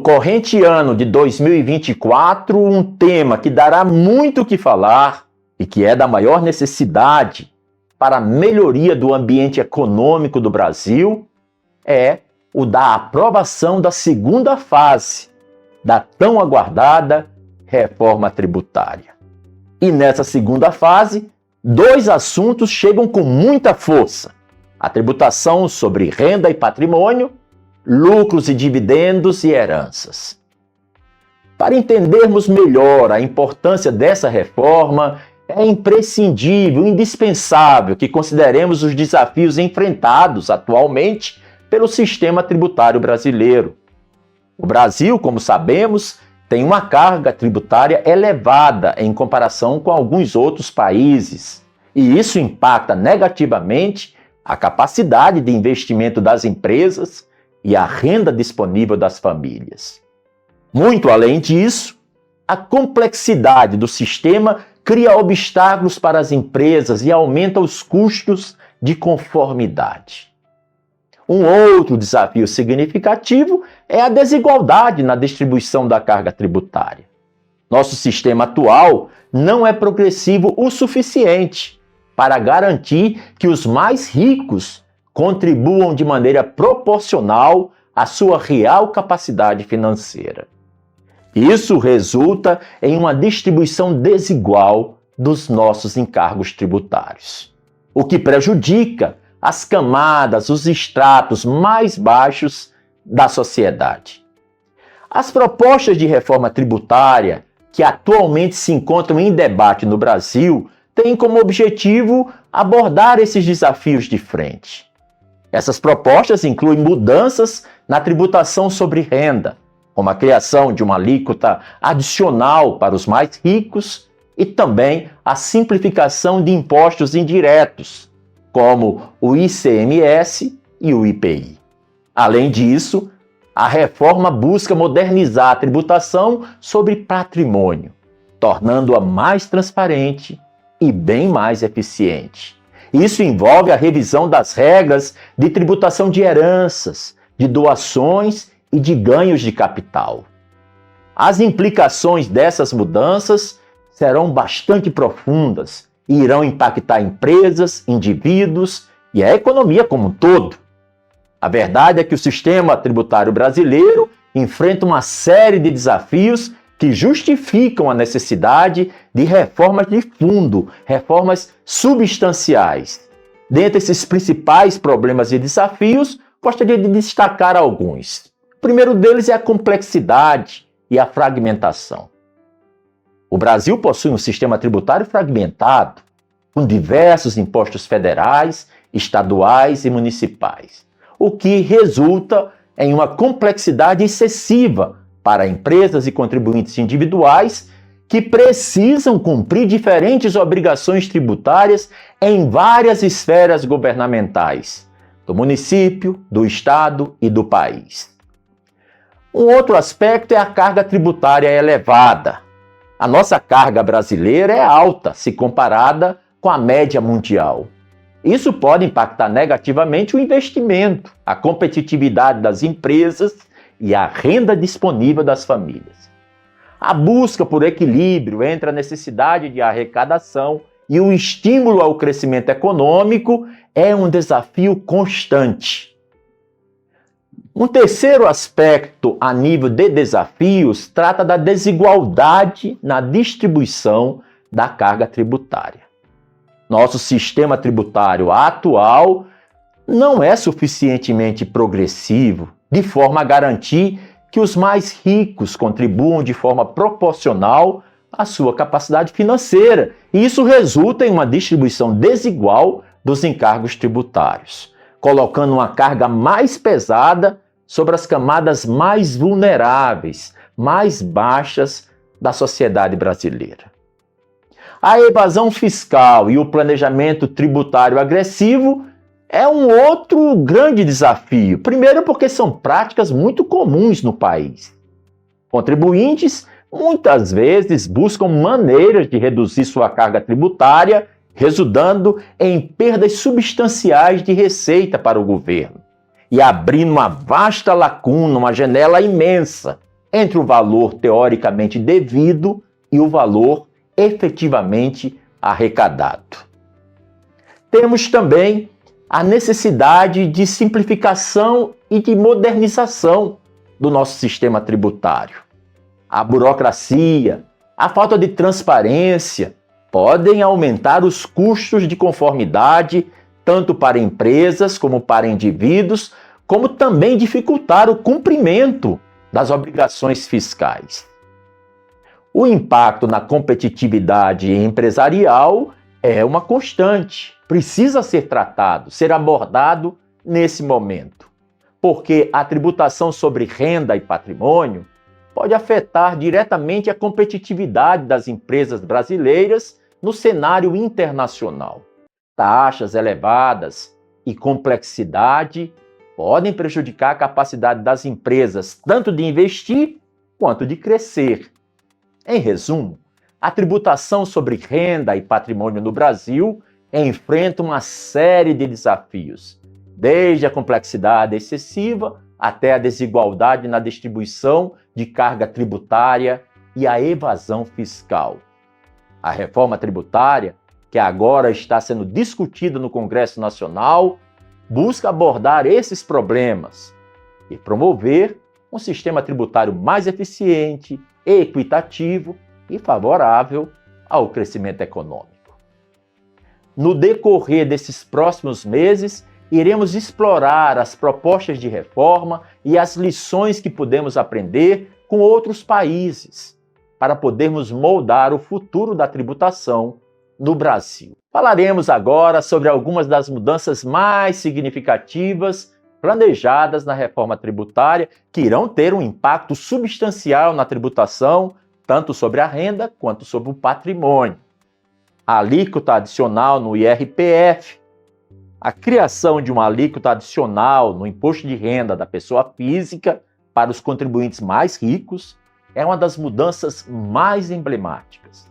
corrente ano de 2024, um tema que dará muito o que falar e que é da maior necessidade para a melhoria do ambiente econômico do Brasil é o da aprovação da segunda fase da tão aguardada reforma tributária. E nessa segunda fase, dois assuntos chegam com muita força: a tributação sobre renda e patrimônio, lucros e dividendos e heranças. Para entendermos melhor a importância dessa reforma, é imprescindível, indispensável que consideremos os desafios enfrentados atualmente pelo sistema tributário brasileiro. O Brasil, como sabemos, tem uma carga tributária elevada em comparação com alguns outros países, e isso impacta negativamente a capacidade de investimento das empresas e a renda disponível das famílias. Muito além disso, a complexidade do sistema cria obstáculos para as empresas e aumenta os custos de conformidade. Um outro desafio significativo é a desigualdade na distribuição da carga tributária. Nosso sistema atual não é progressivo o suficiente para garantir que os mais ricos contribuam de maneira proporcional à sua real capacidade financeira. Isso resulta em uma distribuição desigual dos nossos encargos tributários, o que prejudica as camadas, os estratos mais baixos da sociedade. As propostas de reforma tributária que atualmente se encontram em debate no Brasil têm como objetivo abordar esses desafios de frente. Essas propostas incluem mudanças na tributação sobre renda, como a criação de uma alíquota adicional para os mais ricos e também a simplificação de impostos indiretos, como o ICMS e o IPI. Além disso, a reforma busca modernizar a tributação sobre patrimônio, tornando-a mais transparente e bem mais eficiente. Isso envolve a revisão das regras de tributação de heranças, de doações e de ganhos de capital. As implicações dessas mudanças serão bastante profundas e irão impactar empresas, indivíduos e a economia como um todo. A verdade é que o sistema tributário brasileiro enfrenta uma série de desafios que justificam a necessidade de reformas de fundo, reformas substanciais. Dentre esses principais problemas e desafios, gostaria de destacar alguns. O primeiro deles é a complexidade e a fragmentação. O Brasil possui um sistema tributário fragmentado, com diversos impostos federais, estaduais e municipais, o que resulta em uma complexidade excessiva para empresas e contribuintes individuais que precisam cumprir diferentes obrigações tributárias em várias esferas governamentais, do município, do estado e do país. Um outro aspecto é a carga tributária elevada. A nossa carga brasileira é alta se comparada com a média mundial. Isso pode impactar negativamente o investimento, a competitividade das empresas e a renda disponível das famílias. A busca por equilíbrio entre a necessidade de arrecadação e o estímulo ao crescimento econômico é um desafio constante. Um terceiro aspecto a nível de desafios trata da desigualdade na distribuição da carga tributária. Nosso sistema tributário atual não é suficientemente progressivo de forma a garantir que os mais ricos contribuam de forma proporcional à sua capacidade financeira. E isso resulta em uma distribuição desigual dos encargos tributários, colocando uma carga mais pesada sobre as camadas mais vulneráveis, mais baixas da sociedade brasileira. A evasão fiscal e o planejamento tributário agressivo é um outro grande desafio. Primeiro, porque são práticas muito comuns no país. Contribuintes muitas vezes buscam maneiras de reduzir sua carga tributária, resultando em perdas substanciais de receita para o governo e abrindo uma vasta lacuna, uma janela imensa entre o valor teoricamente devido e o valor efetivamente arrecadado. Temos também a necessidade de simplificação e de modernização do nosso sistema tributário. A burocracia, a falta de transparência podem aumentar os custos de conformidade, tanto para empresas como para indivíduos, como também dificultar o cumprimento das obrigações fiscais. O impacto na competitividade empresarial é uma constante, precisa ser tratado, ser abordado nesse momento, porque a tributação sobre renda e patrimônio pode afetar diretamente a competitividade das empresas brasileiras no cenário internacional. Taxas elevadas e complexidade podem prejudicar a capacidade das empresas tanto de investir quanto de crescer. Em resumo, a tributação sobre renda e patrimônio no Brasil enfrenta uma série de desafios, desde a complexidade excessiva até a desigualdade na distribuição de carga tributária e a evasão fiscal. A reforma tributária, que agora está sendo discutida no Congresso Nacional, busca abordar esses problemas e promover um sistema tributário mais eficiente, equitativo e favorável ao crescimento econômico. No decorrer desses próximos meses, iremos explorar as propostas de reforma e as lições que podemos aprender com outros países para podermos moldar o futuro da tributação no Brasil. Falaremos agora sobre algumas das mudanças mais significativas planejadas na reforma tributária que irão ter um impacto substancial na tributação, tanto sobre a renda quanto sobre o patrimônio. A alíquota adicional no IRPF, a criação de uma alíquota adicional no imposto de renda da pessoa física para os contribuintes mais ricos é uma das mudanças mais emblemáticas.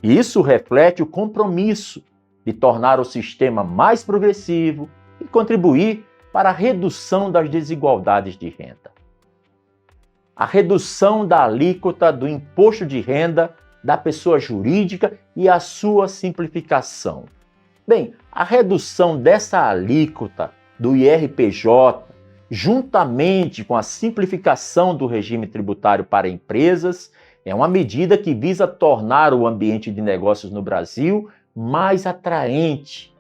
Isso reflete o compromisso de tornar o sistema mais progressivo e contribuir para a redução das desigualdades de renda. A redução da alíquota do imposto de renda da pessoa jurídica e a sua simplificação. Bem, a redução dessa alíquota do IRPJ, juntamente com a simplificação do regime tributário para empresas, é uma medida que visa tornar o ambiente de negócios no Brasil mais atraente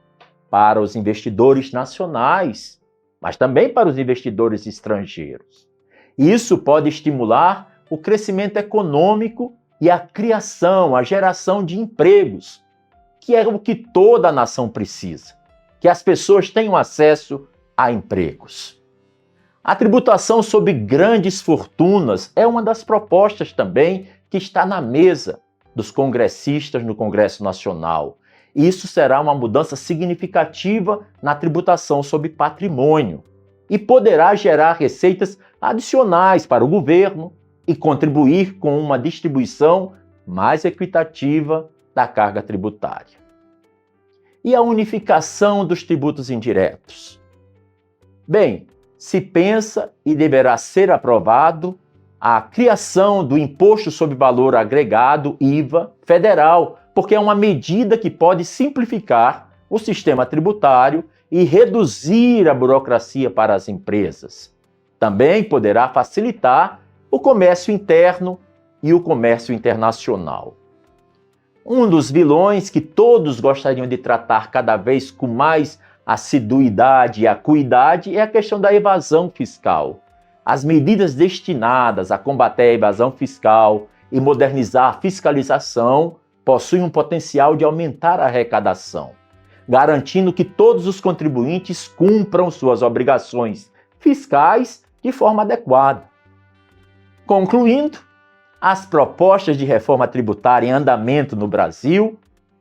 para os investidores nacionais, mas também para os investidores estrangeiros. Isso pode estimular o crescimento econômico e a criação, a geração de empregos, que é o que toda a nação precisa, que as pessoas tenham acesso a empregos. A tributação sobre grandes fortunas é uma das propostas também que está na mesa dos congressistas no Congresso Nacional. Isso será uma mudança significativa na tributação sobre patrimônio e poderá gerar receitas adicionais para o governo e contribuir com uma distribuição mais equitativa da carga tributária. E a unificação dos tributos indiretos? Bem, se pensa e deverá ser aprovado a criação do Imposto sobre Valor Agregado, IVA, federal, porque é uma medida que pode simplificar o sistema tributário e reduzir a burocracia para as empresas. Também poderá facilitar o comércio interno e o comércio internacional. Um dos vilões que todos gostariam de tratar cada vez com mais assiduidade e acuidade é a questão da evasão fiscal. As medidas destinadas a combater a evasão fiscal e modernizar a fiscalização possuem um potencial de aumentar a arrecadação, garantindo que todos os contribuintes cumpram suas obrigações fiscais de forma adequada. Concluindo, as propostas de reforma tributária em andamento no Brasil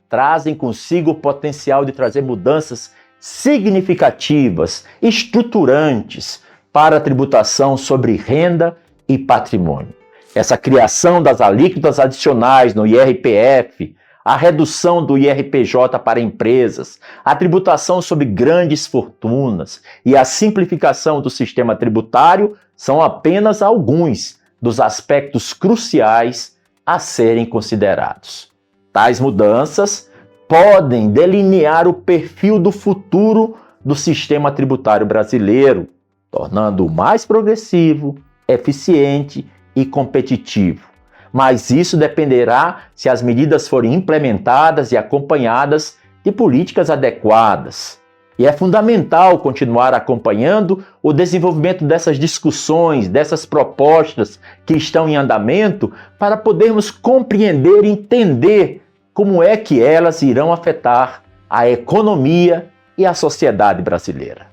trazem consigo o potencial de trazer mudanças significativas, estruturantes para a tributação sobre renda e patrimônio. Essa criação das alíquotas adicionais no IRPF, a redução do IRPJ para empresas, a tributação sobre grandes fortunas e a simplificação do sistema tributário são apenas alguns dos aspectos cruciais a serem considerados. Tais mudanças podem delinear o perfil do futuro do sistema tributário brasileiro, tornando-o mais progressivo, eficiente e competitivo. Mas isso dependerá se as medidas forem implementadas e acompanhadas de políticas adequadas. E é fundamental continuar acompanhando o desenvolvimento dessas discussões, dessas propostas que estão em andamento, para podermos compreender e entender como é que elas irão afetar a economia e a sociedade brasileira.